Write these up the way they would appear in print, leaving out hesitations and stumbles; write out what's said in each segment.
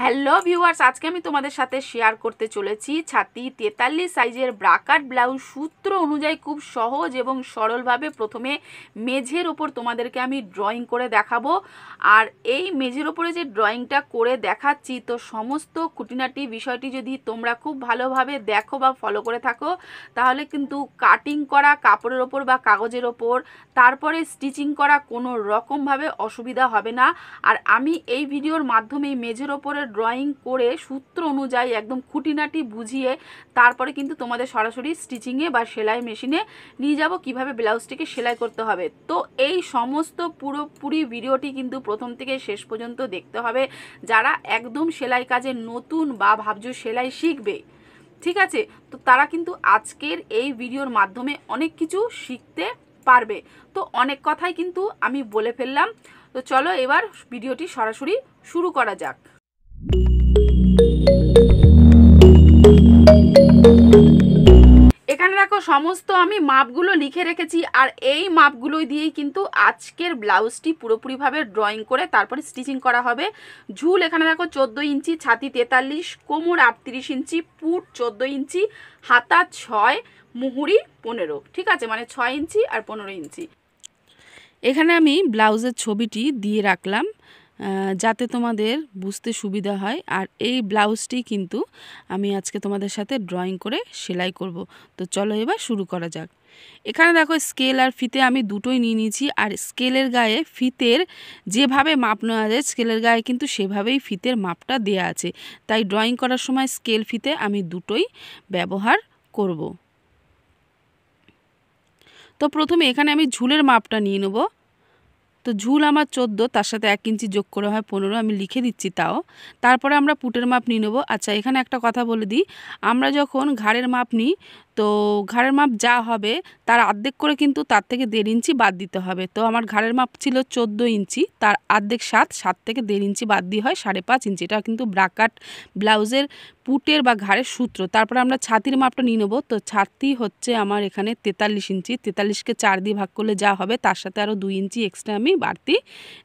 Hello viewers, আজকে আমি তোমাদের সাথে শেয়ার করতে চলেছি ছাতি 43 সাইজের ব্রাকাট ব্লাউজ সূত্র অনুযায়ী খুব সহজ এবং সরলভাবে প্রথমে মেঝের ওপর তোমাদেরকে আমি ড্রয়িং করে দেখাবো। আর এই মেঝের ওপরে যে ড্রয়িংটা করে দেখাচ্ছি, তো সমস্ত খুঁটিনাটি বিষয়টি যদি তোমরা খুব ভালোভাবে দেখো বা ফলো করে থাকো, তাহলে কিন্তু কাটিং করা কাপড়ের ওপর বা কাগজের ওপর তারপরে স্টিচিং করা কোনো রকমভাবে অসুবিধা হবে না। আর আমি এই ভিডিওর মাধ্যমে মেঝের ওপরে ড্রয়িং করে সূত্র অনুযায়ী একদম খুঁটিনাটি বুঝিয়ে তারপরে কিন্তু তোমাদের সরাসরি স্টিচিংয়ে বা সেলাই মেশিনে নিয়ে যাব কিভাবে ব্লাউজটিকে সেলাই করতে হবে। তো এই সমস্ত পুরোপুরি ভিডিওটি কিন্তু প্রথম থেকে শেষ পর্যন্ত দেখতে হবে যারা একদম সেলাই কাজে নতুন বা ভাবছো সেলাই শিখবে। ঠিক আছে, তো তারা কিন্তু আজকের এই ভিডিওর মাধ্যমে অনেক কিছু শিখতে পারবে। তো অনেক কথাই কিন্তু আমি বলে ফেললাম, তো চলো এবার ভিডিওটি সরাসরি শুরু করা যাক। এখানে দেখো সমস্ত আমি মাপগুলো লিখে রেখেছি, আর এই মাপগুলো দিয়েই কিন্তু আজকের ব্লাউজটি পুরোপুরিভাবে ড্রয়িং করে তারপরে স্টিচিং করা হবে। ঝুল এখানে দেখো 14 ইঞ্চি, ছাতি 43, কোমর 38 ইঞ্চি, পুট 14 ইঞ্চি, হাতা 6, মুহুরি 15। ঠিক আছে, মানে 6 ইঞ্চি আর 15 ইঞ্চি। এখানে আমি ব্লাউজের ছবিটি দিয়ে রাখলাম যাতে তোমাদের বুঝতে সুবিধা হয়। আর এই ব্লাউজটি কিন্তু আমি আজকে তোমাদের সাথে ড্রয়িং করে সেলাই করব। তো চলো এবার শুরু করা যাক। এখানে দেখো স্কেল আর ফিতে আমি দুটোই নিয়ে নিয়েছি, আর স্কেলের গায়ে ফিতের যেভাবে মাপ নেওয়া যায় স্কেলের গায়ে কিন্তু সেভাবেই ফিতের মাপটা দেয়া আছে, তাই ড্রয়িং করার সময় স্কেল ফিতে আমি দুটোই ব্যবহার করব। তো প্রথমে এখানে আমি ঝুলের মাপটা নিয়ে নেব। তো ঝুল আমার 14, তার সাথে 1 ইঞ্চি যোগ করে হয় 15, আমি লিখে দিচ্ছি তাও। তারপরে আমরা পুটের মাপ নিয়ে নেব। আচ্ছা, এখানে একটা কথা বলে দিই, আমরা যখন ঘাড়ের মাপ নিই তো ঘাড়ের মাপ যা হবে তার অর্ধেক করে কিন্তু তার থেকে 1.5 ইঞ্চি বাদ দিতে হবে। তো আমার ঘাড়ের মাপ ছিল 14 ইঞ্চি, তার অর্ধেক 7 থেকে 1.5 ইঞ্চি বাদ দিয়ে হয় 5.5 ইঞ্চি। এটা কিন্তু ব্রাকাট ব্লাউজের পুটের বা ঘাড়ের সূত্র। তারপরে আমরা ছাতির মাপটা নিয়ে নেব। তো ছাতি হচ্ছে আমার এখানে 43 ইঞ্চি, 43কে 4 দিয়ে ভাগ করলে যা হবে তার সাথে আরও 2 ইঞ্চি এক্সট্রা আমি বাড়তি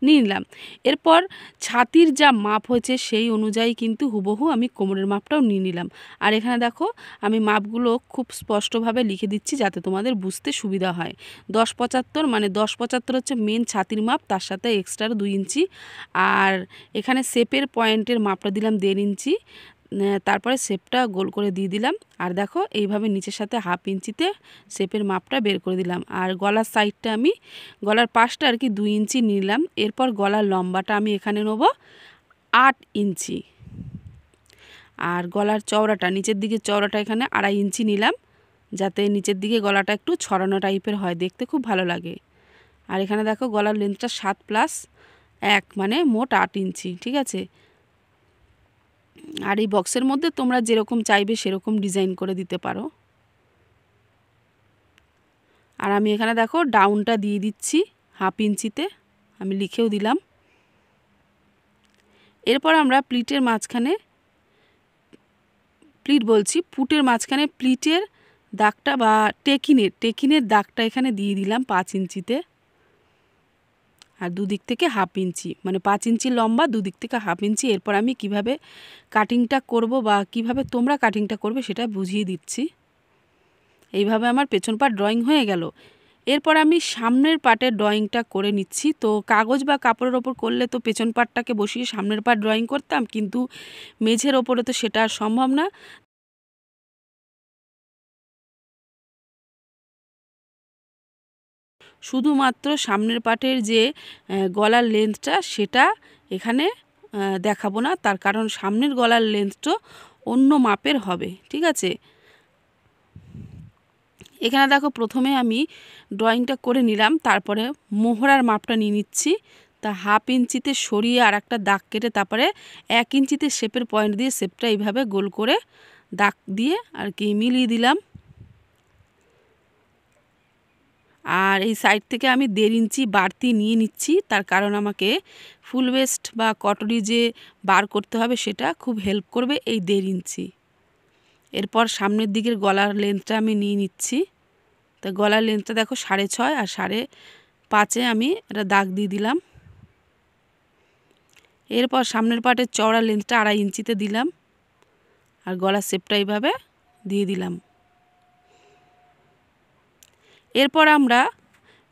নিয়ে নিলাম। এরপর ছাতির যা মাপ হয়েছে সেই অনুযায়ী কিন্তু হুবহু আমি কোমরের মাপটাও নিয়ে নিলাম। আর এখানে দেখো আমি মাপগুলো খুব স্পষ্টভাবে লিখে দিচ্ছি যাতে তোমাদের বুঝতে সুবিধা হয়। 10-75 মানে 10-75 হচ্ছে মেন ছাতির মাপ, তার সাথে এক্সট্রা 2 ইঞ্চি। আর এখানে শেপের পয়েন্টের মাপটা দিলাম 1.5 ইঞ্চি, তারপরে শেপটা গোল করে দিয়ে দিলাম। আর দেখো এইভাবে নিচের সাথে 1/2 ইঞ্চিতে শেপের মাপটা বের করে দিলাম। আর গলার সাইডটা আমি গলার পাশটা আর কি 2 ইঞ্চি নিলাম। এরপর গলার লম্বাটা আমি এখানে নেব 8 ইঞ্চি। আর গলার চওড়াটা নিচের দিকে চওড়াটা এখানে 2.5 ইঞ্চি নিলাম, যাতে নিচের দিকে গলাটা একটু ছড়ানো টাইপের হয়, দেখতে খুব ভালো লাগে। আর এখানে দেখো গলার লেন্থটা 7+1 মানে মোট 8 ইঞ্চি। ঠিক আছে, আর এই বক্সের মধ্যে তোমরা যেরকম চাইবে সেরকম ডিজাইন করে দিতে পারো। আর আমি এখানে দেখো ডাউনটা দিয়ে দিচ্ছি 1/2 ইঞ্চিতে, আমি লিখেও দিলাম। এরপর আমরা প্লিটের মাঝখানে পুটের মাঝখানে প্লিটের দাগটা বা টেকিনের দাগটা এখানে দিয়ে দিলাম 5 ইঞ্চিতে। আর দুদিক থেকে 1/2 ইঞ্চি, মানে 5 ইঞ্চি লম্বা, দুদিক থেকে 1/2 ইঞ্চি। এরপর আমি কিভাবে কাটিংটা করব বা কিভাবে তোমরা কাটিংটা করবে সেটা বুঝিয়ে দিচ্ছি। এইভাবে আমার পেছন পাট ড্রয়িং হয়ে গেল। এরপর আমি সামনের পাটের ড্রয়িংটা করে নিচ্ছি। তো কাগজ বা কাপড়ের ওপর করলে তো পেছন পাটটাকে বসিয়ে সামনের পাট ড্রয়িং করতাম, কিন্তু মেঝের ওপরে তো সেটা আর সম্ভব না। শুধুমাত্র সামনের পাটের যে গলার লেন্থটা সেটা এখানে দেখাবো না, তার কারণ সামনের গলার লেন্থটা অন্য মাপের হবে। ঠিক আছে, এখানে দেখো প্রথমে আমি ড্রয়িংটা করে নিলাম, তারপরে মোহরার মাপটা নিয়ে নিচ্ছি। তা 1/2 ইঞ্চিতে সরিয়ে আর একটা দাগ কেটে তারপরে 1 ইঞ্চিতে শেপের পয়েন্ট দিয়ে শেপটা এইভাবে গোল করে দাগ দিয়ে আর কি মিলিয়ে দিলাম। আর এই সাইড থেকে আমি 1.5 ইঞ্চি বাড়তি নিয়ে নিচ্ছি, তার কারণ আমাকে ফুল ওয়েস্ট বা কটরি যে বার করতে হবে সেটা খুব হেল্প করবে এই 1.5 ইঞ্চি। এরপর সামনের দিকের গলার লেন্থটা আমি নিয়ে নিচ্ছি। তা গলার লেন্থটা দেখো 6.5 আর 5.5 আমি একটা দাগ দিয়ে দিলাম। এরপর সামনের পাটের চওড়া লেন্থটা 2.5 ইঞ্চিতে দিলাম আর গলার শেপটা এইভাবে দিয়ে দিলাম। এরপর আমরা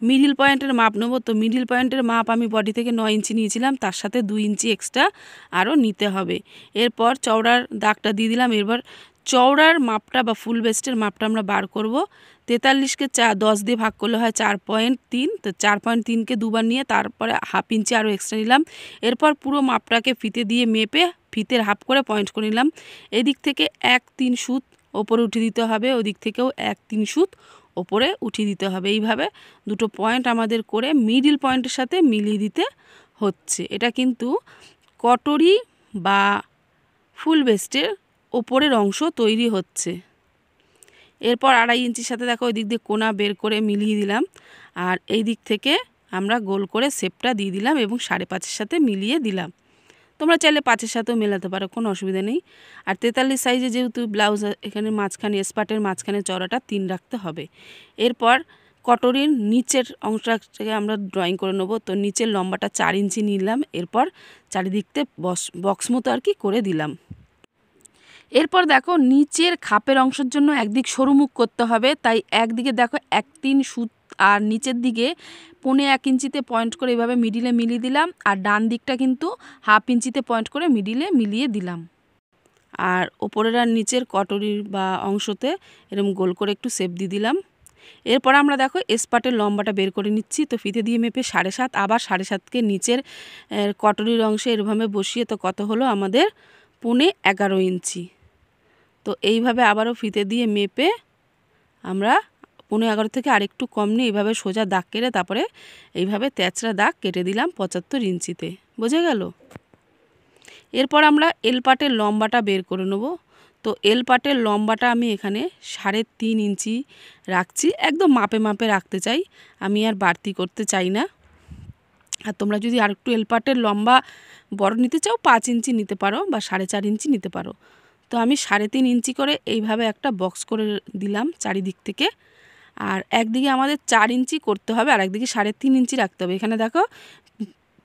মিডল পয়েন্টের মাপ নেব। তো মিডল পয়েন্টের মাপ আমি বডি থেকে 9 ইঞ্চি নিয়েছিলাম, তার সাথে 2 ইঞ্চি এক্সট্রা আরও নিতে হবে। এরপর চওড়ার দাগটা দিয়ে দিলাম। এবার চওড়ার মাপটা বা ফুল বেস্টের মাপটা আমরা বার করব। 43কে 10 দিয়ে ভাগ করলে হয় 4.3। তো 4.3কে দুবার নিয়ে তারপরে হাফ ইঞ্চি আরও এক্সট্রা নিলাম। এরপর পুরো মাপটাকে ফিতে দিয়ে মেপে ফিতের হাফ করে পয়েন্ট করে নিলাম। এদিক থেকে 1-3 সুত ওপরে উঠিয়ে দিতে হবে, ওদিক থেকেও 1-3 সুত ওপরে উঠিয়ে দিতে হবে। এইভাবে দুটো পয়েন্ট আমাদের করে মিডল পয়েন্টের সাথে মিলিয়ে দিতে হচ্ছে। এটা কিন্তু কটরি বা ফুল বেস্টের ওপরের অংশ তৈরি হচ্ছে। এরপর 2.5 ইঞ্চির সাথে দেখো ওই দিক দিয়ে কোনা বের করে মিলিয়ে দিলাম, আর এই দিক থেকে আমরা গোল করে শেপটা দিয়ে দিলাম এবং 5.5-এর সাথে মিলিয়ে দিলাম। তোমরা চাইলে 5-এর সাথেও মেলাতে পারো, কোনো অসুবিধা নেই। আর 43 সাইজে যেহেতু ব্লাউজ, এখানে মাঝখানে স্পার্টের মাঝখানে চওড়াটা 3 রাখতে হবে। এরপর কটরির নিচের অংশটাকে আমরা ড্রয়িং করে নেব। তো নিচের লম্বাটা 4 ইঞ্চি নিলাম। এরপর চারিদিকতে বক্স মতো আর কি করে দিলাম। এরপর দেখো নিচের খাপের অংশের জন্য একদিক সরু মুখ করতে হবে, তাই একদিকে দেখো 1-3 সুত আর নিচের দিকে 1.25 ইঞ্চিতে পয়েন্ট করে এইভাবে মিডিলে মিলিয়ে দিলাম, আর ডান দিকটা কিন্তু হাফ ইঞ্চিতে পয়েন্ট করে মিডিলে মিলিয়ে দিলাম। আর ওপরের আর নিচের কটরির বা অংশতে এরকম গোল করে একটু শেপ দিয়ে দিলাম। এরপর আমরা দেখো স্পার্টের লম্বাটা বের করে নিচ্ছি। তো ফিতে দিয়ে মেপে 7.5, আবার 7.5কে নিচের কটরির অংশে এরভাবে বসিয়ে তো কত হলো আমাদের 11.5 ইঞ্চি। তো এইভাবে আবারও ফিতে দিয়ে মেপে আমরা 11.5 থেকে আরেকটু কম নিয়ে এইভাবে সোজা দাগ কেটে তারপরে এইভাবে তেচড়া দাগ কেটে দিলাম 75 ইঞ্চিতে। বোঝা গেল? এরপর আমরা এল পাটের লম্বাটা বের করে নেব। তো এল পাটের লম্বাটা আমি এখানে 3.5 ইঞ্চি রাখছি, একদম মাপে মাপে রাখতে চাই, আমি আর বাড়তি করতে চাই না। আর তোমরা যদি আর একটু এল পাটের লম্বা বড় নিতে চাও 5 ইঞ্চি নিতে পারো বা 4.5 ইঞ্চি নিতে পারো। তো আমি 3.5 ইঞ্চি করে এইভাবে একটা বক্স করে দিলাম চারিদিক থেকে। আর একদিকে আমাদের 4 ইঞ্চি করতে হবে আর একদিকে 3.5 ইঞ্চি রাখতে হবে। এখানে দেখো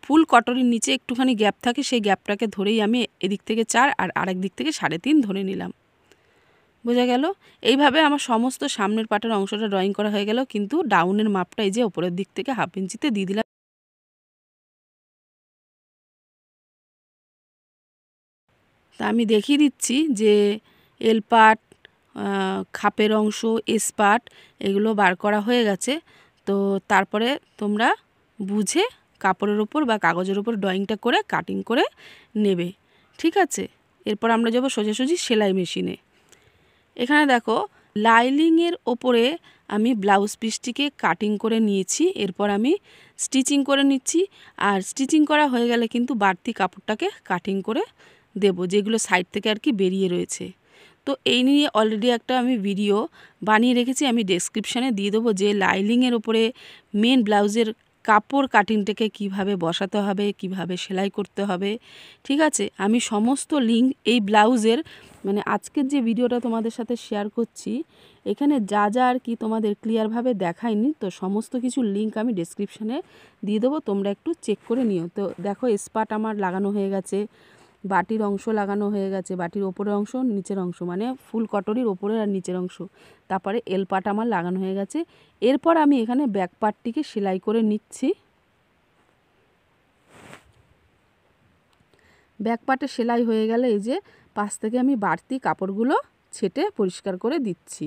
ফুল কটরির নিচে একটুখানি গ্যাপ থাকে, সেই গ্যাপটাকে ধরেই আমি এদিক থেকে 4 আর আরেক দিক থেকে 3.5 ধরে নিলাম। বোঝা গেল? এইভাবে আমার সমস্ত সামনের পাটের অংশটা ড্রয়িং করা হয়ে গেল, কিন্তু ডাউনের মাপটা এই যে ওপরের দিক থেকে হাফ ইঞ্চিতে দিয়ে দিলাম। তা আমি দেখিয়ে দিচ্ছি যে এল পাট, খাপের অংশ, এস পাট এগুলো বার করা হয়ে গেছে। তো তারপরে তোমরা বুঝে কাপড়ের ওপর বা কাগজের ওপর ড্রয়িংটা করে কাটিং করে নেবে, ঠিক আছে? এরপর আমরা যাব সোজাসুজি সেলাই মেশিনে। এখানে দেখো লাইনিংয়ের ওপরে আমি ব্লাউজ পিসটিকে কাটিং করে নিয়েছি। এরপর আমি স্টিচিং করে নিচ্ছি, আর স্টিচিং করা হয়ে গেলে কিন্তু বাড়তি কাপড়টাকে কাটিং করে দেব, যেগুলো সাইড থেকে আর কি বেরিয়ে রয়েছে। তো এই নিয়ে অলরেডি একটা আমি ভিডিও বানিয়ে রেখেছি, আমি ডেসক্রিপশানে দিয়ে দেবো, যে লাইনিংয়ের ওপরে মেন ব্লাউজের কাপড় কাটিংটাকে কিভাবে বসাতে হবে, কিভাবে সেলাই করতে হবে, ঠিক আছে? আমি সমস্ত লিঙ্ক এই ব্লাউজের, মানে আজকের যে ভিডিওটা তোমাদের সাথে শেয়ার করছি, এখানে যা যা আর কি তোমাদের ক্লিয়ারভাবে দেখায়নি, তো সমস্ত কিছু লিঙ্ক আমি ডেসক্রিপশানে দিয়ে দেবো, তোমরা একটু চেক করে নিও। তো দেখো স্পাট আমার লাগানো হয়ে গেছে, বাটির অংশ লাগানো হয়ে গেছে, বাটির ওপরের অংশ নিচের অংশ, মানে ফুল কটরির ওপরের আর নিচের অংশ, তারপরে এল পাট আমার লাগানো হয়ে গেছে। এরপর আমি এখানে ব্যাক পার্টটিকে সেলাই করে নিচ্ছি। ব্যাক পার্টে সেলাই হয়ে গেলে এই যে পাশ থেকে আমি বাড়তি কাপড়গুলো ছেটে পরিষ্কার করে দিচ্ছি।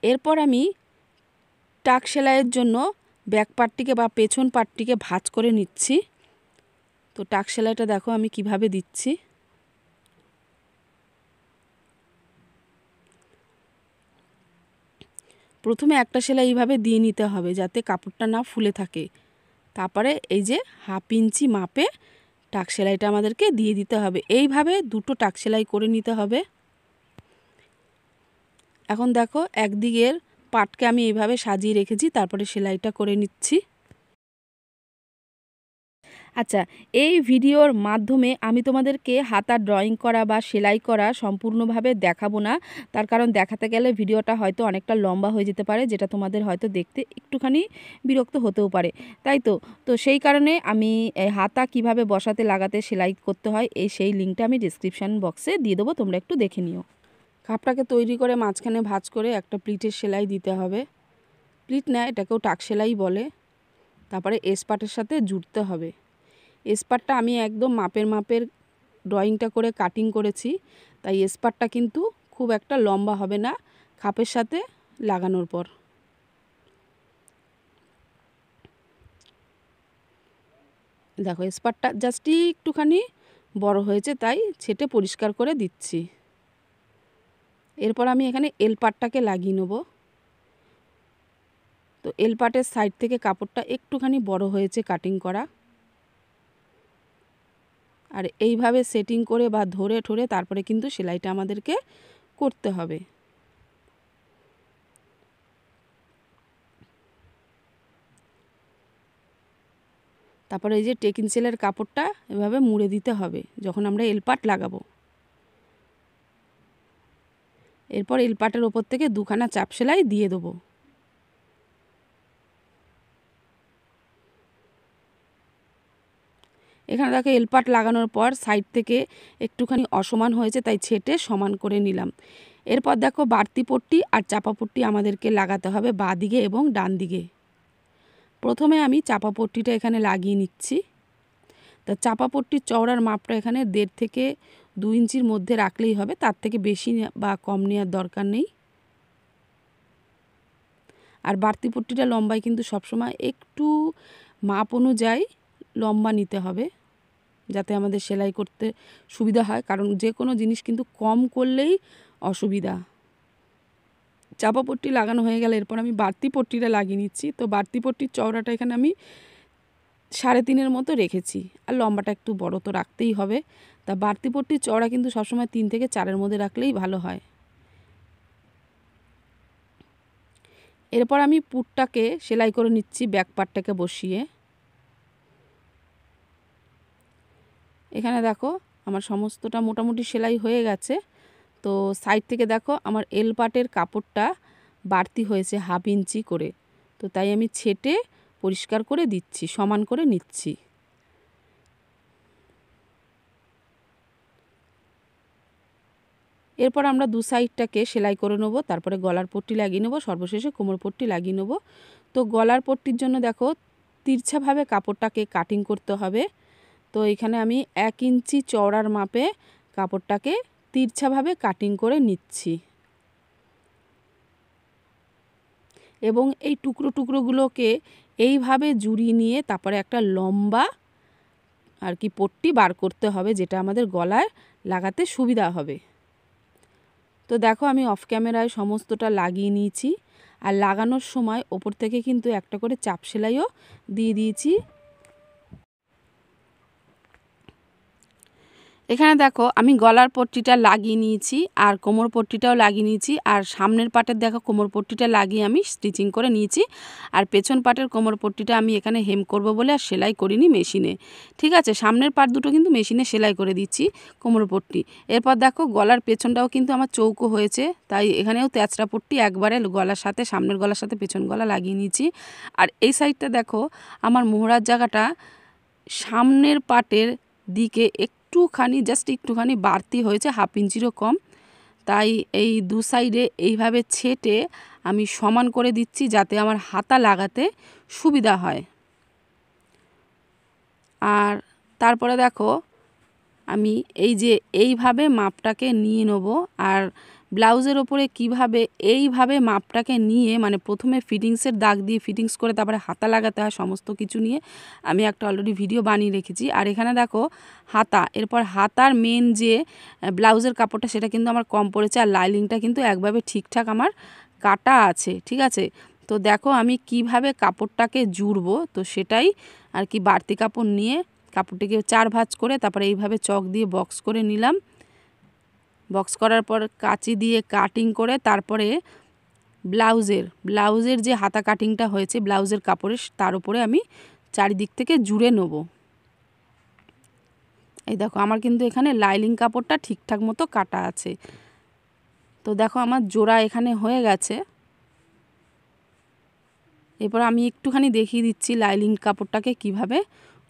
এরপর আমি টাক সেলাইয়ের জন্য ব্যাক পার্টটিকে বা পেছন পার্টটিকে ভাঁজ করে নিচ্ছি। তো টাক সেলাইটা দেখো আমি কিভাবে দিচ্ছি। প্রথমে একটা সেলাই এইভাবে দিয়ে নিতে হবে যাতে কাপড়টা না ফুলে থাকে। তারপরে এই যে হাফ ইঞ্চি মাপে টাক সেলাইটা আমাদেরকে দিয়ে দিতে হবে। এইভাবে দুটো টাক সেলাই করে নিতে হবে। এখন দেখো একদিকের পাটকে আমি এইভাবে সাজিয়ে রেখেছি, তারপরে সেলাইটা করে নিচ্ছি। আচ্ছা, এই ভিডিওর মাধ্যমে আমি তোমাদেরকে হাতা ড্রয়িং করা বা সেলাই করা সম্পূর্ণভাবে দেখাবো না। তার কারণ দেখাতে গেলে ভিডিওটা হয়তো অনেকটা লম্বা হয়ে যেতে পারে, যেটা তোমাদের হয়তো দেখতে একটুখানি বিরক্ত হতেও পারে, তাই তো। তো সেই কারণে আমি হাতা কিভাবে বসাতে লাগাতে সেলাই করতে হয় সেই লিঙ্কটা আমি ডিসক্রিপশান বক্সে দিয়ে দেবো, তোমরা একটু দেখে নিও। কাপটাকে তৈরি করে মাঝখানে ভাঁজ করে একটা প্লিটের সেলাই দিতে হবে। প্লিট না, এটাকেও টাক সেলাই বলে। তারপরে এসপাটের সাথে জুড়তে হবে। এসপাটটা আমি একদম মাপের ড্রয়িংটা করে কাটিং করেছি, তাই এসপাটটা কিন্তু খুব একটা লম্বা হবে না খাপের সাথে লাগানোর পর। দেখো এসপাটটা জাস্ট একটুখানি বড় হয়েছে, তাই ছেটে পরিষ্কার করে দিচ্ছি। এরপর আমি এখানে এল পাটটাকে লাগিয়ে নেব। তো এল পাটের সাইড থেকে কাপড়টা একটুখানি বড় হয়েছে কাটিং করা, আর এইভাবে সেটিং করে বা ধরে ঠরে তারপরে কিন্তু সেলাইটা আমাদেরকে করতে হবে। তারপরে এই যে টেকিং সেলের কাপড়টা এভাবে মুড়ে দিতে হবে যখন আমরা এলপাট লাগাবো। এরপর এলপাটের ওপর থেকে দুখানা চাপ সেলাই দিয়ে দেবো। এখানে দেখো এলপাট লাগানোর পর সাইড থেকে একটুখানি অসমান হয়েছে, তাই ছেটে সমান করে নিলাম। এরপর দেখো বাড়তি পট্টি আর চাপা পট্টি আমাদেরকে লাগাতে হবে বাঁ দিকে এবং ডান দিকে। প্রথমে আমি চাপা পট্টিটা এখানে লাগিয়ে নিচ্ছি। তা চাপা পট্টির চওড়ার মাপটা এখানে 1.5 থেকে 2 ইঞ্চির মধ্যে রাখলেই হবে, তার থেকে বেশি বা কম নেওয়ার দরকার নেই। আর বাড়তি পট্টিটা লম্বায় কিন্তু সবসময় একটু মাপ অনুযায়ী লম্বা নিতে হবে, যাতে আমাদের সেলাই করতে সুবিধা হয়, কারণ যে কোনো জিনিস কিন্তু কম করলেই অসুবিধা। চাপা পট্টি লাগানো হয়ে গেলে এরপর আমি বাড়তি পট্টিটা লাগিয়ে নিচ্ছি। তো বাড়তি পট্টির চওড়াটা এখানে আমি 3.5 মতো রেখেছি, আর লম্বাটা একটু বড় তো রাখতেই হবে। তা বাড়তি পট্টির চওড়া কিন্তু সবসময় 3 থেকে 4-এর মধ্যে রাখলেই ভালো হয়। এরপর আমি পুটটাকে সেলাই করে নিচ্ছি ব্যাক পার্টটাকে বসিয়ে। এখানে দেখো আমার সমস্তটা মোটামুটি সেলাই হয়ে গেছে। তো সাইড থেকে দেখো আমার এল পাটের কাপড়টা বাড়তি হয়েছে 1/2 ইঞ্চি করে, তো তাই আমি ছেটে পরিষ্কার করে দিচ্ছি, সমান করে নিচ্ছি। এরপর আমরা দু সাইডটাকে সেলাই করে নেব, তারপরে গলার পট্টি লাগিয়ে নেব, সর্বশেষে কোমর পট্টি লাগিয়ে নেব। তো গলার পট্টির জন্য দেখো তিরছাভাবে কাপড়টাকে কাটিং করতে হবে। তো এখানে আমি 1 ইঞ্চি চওড়ার মাপে কাপড়টাকে তিরছাভাবে কাটিং করে নিচ্ছি, এবং এই টুকরো টুকরোগুলোকে এইভাবে জুড়িয়ে নিয়ে তারপরে একটা লম্বা আর কি পট্টি বার করতে হবে, যেটা আমাদের গলায় লাগাতে সুবিধা হবে। তো দেখো আমি অফ ক্যামেরায় সমস্তটা লাগিয়ে নিয়েছি, আর লাগানোর সময় ওপর থেকে কিন্তু একটা করে চাপ সেলাইও দিয়ে দিয়েছি। এখানে দেখো আমি গলার পট্টিটা লাগিয়ে নিয়েছি, আর কোমর পট্টিটাও লাগিয়ে নিয়েছি, আর সামনের পাটের দেখো কোমর পট্টিটা লাগিয়ে আমি স্টিচিং করে নিয়েছি, আর পেছন পাটের কোমর পট্টিটা আমি এখানে হেম করব বলে আর সেলাই করিনি মেশিনে। ঠিক আছে, সামনের পাট দুটো কিন্তু মেশিনে সেলাই করে দিচ্ছি কোমর পট্টি। এরপর দেখো গলার পেছনটাও কিন্তু আমার চৌকো হয়েছে, তাই এখানেও তেচড়া পট্টি একবারে গলার সাথে সামনের গলার সাথে পেছন গলা লাগিয়ে নিয়েছি। আর এই সাইডটা দেখো আমার মোহরার জায়গাটা সামনের পাটের দিকে একটুখানি জাস্ট একটুখানি বাড়তি হয়েছে, 1/2 ইঞ্চিরও কম, তাই এই দু সাইডে এইভাবে ছেটে আমি সমান করে দিচ্ছি, যাতে আমার হাতা লাগাতে সুবিধা হয়। আর তারপরে দেখো আমি এই যে এইভাবে মাপটাকে নিয়ে নেব, আর ব্লাউজের ওপরে কিভাবে এইভাবে মাপটাকে নিয়ে, মানে প্রথমে ফিটিংসের দাগ দিয়ে ফিটিংস করে তারপরে হাতা লাগাতে হয় সমস্ত কিছু নিয়ে আমি একটা অলরেডি ভিডিও বানিয়ে রেখেছি। আর এখানে দেখো হাতা, এরপর হাতার মেন যে ব্লাউজের কাপড়টা সেটা কিন্তু আমার কম পড়েছে, আর লাইনিংটা কিন্তু একভাবে ঠিকঠাক আমার কাটা আছে। ঠিক আছে, তো দেখো আমি কিভাবে কাপড়টাকে জুড়বো, তো সেটাই আর কি বাড়তি কাপড় নিয়ে কাপড়টিকে 4 ভাঁজ করে তারপরে এইভাবে চক দিয়ে বক্স করে নিলাম। বক্স করার পর কাঁচি দিয়ে কাটিং করে তারপরে ব্লাউজের যে হাতা কাটিংটা হয়েছে ব্লাউজের কাপড়ের তার উপরে আমি চারিদিক থেকে জুড়ে নেব। এই দেখো আমার কিন্তু এখানে লাইলিং কাপড়টা ঠিকঠাক মতো কাটা আছে। তো দেখো আমার জোড়া এখানে হয়ে গেছে। এরপর আমি একটুখানি দেখিয়ে দিচ্ছি লাইলিং কাপড়টাকে কিভাবে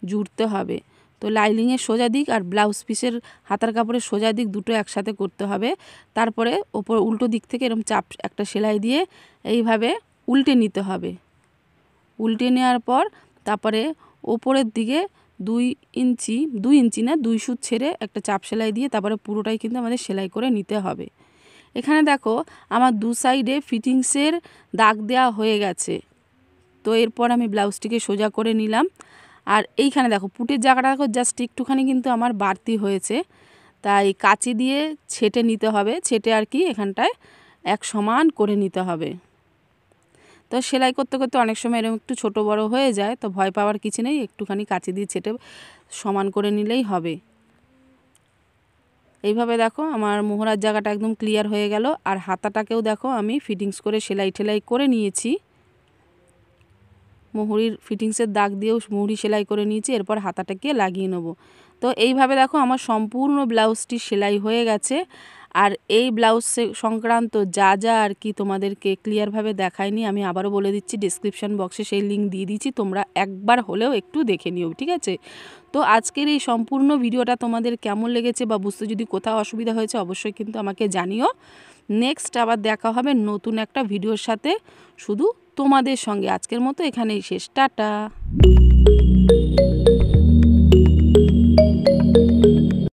জুড়তে হবে। তো লাইলিংয়ের সোজা দিক আর ব্লাউজ পিসের হাতার কাপড়ের সোজা দিক দুটো একসাথে করতে হবে। তারপরে ওপর উল্টো দিক থেকে এরকম চাপ একটা সেলাই দিয়ে এইভাবে উল্টে নিতে হবে। উল্টে নেওয়ার পর তারপরে ওপরের দিকে 2 ইঞ্চি না 2 সুত ছেড়ে একটা চাপ সেলাই দিয়ে তারপরে পুরোটাই কিন্তু আমাদের সেলাই করে নিতে হবে। এখানে দেখো আমার দু সাইডে ফিটিংসের দাগ দেওয়া হয়ে গেছে। তো এরপর আমি ব্লাউজটিকে সোজা করে নিলাম। আর এইখানে দেখো পুটের জায়গাটা দেখো জাস্ট একটুখানি কিন্তু আমার বাড়তি হয়েছে, তাই কাঁচি দিয়ে ছেটে নিতে হবে। ছেটে আর কি এখানটায় এক সমান করে নিতে হবে। তো সেলাই করতে করতে অনেক সময় এরকম একটু ছোট বড় হয়ে যায়, তো ভয় পাওয়ার কিছু নেই, একটুখানি কাঁচি দিয়ে ছেটে সমান করে নিলেই হবে। এইভাবে দেখো আমার মোহরার জায়গাটা একদম ক্লিয়ার হয়ে গেল। আর হাতাটাকেও দেখো আমি ফিটিংস করে সেলাই ঠেলাই করে নিয়েছি। মুহুরির ফিটিংসের দাগ দিয়েও মুহুরি সেলাই করে নিয়েছি। এরপর হাতাটাকে লাগিয়ে নেব। তো এইভাবে দেখো আমার সম্পূর্ণ ব্লাউজটি সেলাই হয়ে গেছে। আর এই ব্লাউজ সংক্রান্ত যা যা আর কি তোমাদেরকে ক্লিয়ারভাবে দেখায়নি আমি আবারও বলে দিচ্ছি, ডিসক্রিপশান বক্সে সেই লিঙ্ক দিয়ে দিচ্ছি, তোমরা একবার হলেও একটু দেখে নিও, ঠিক আছে? তো আজকের এই সম্পূর্ণ ভিডিওটা তোমাদের কেমন লেগেছে বা বুঝতে যদি কোথাও অসুবিধা হয়েছে অবশ্যই কিন্তু আমাকে জানিও। নেক্সট আবার দেখা হবে নতুন একটা ভিডিওর সাথে, শুধু তোমাদের সঙ্গে। আজকের মতো এখানেই শেষ, টাটা।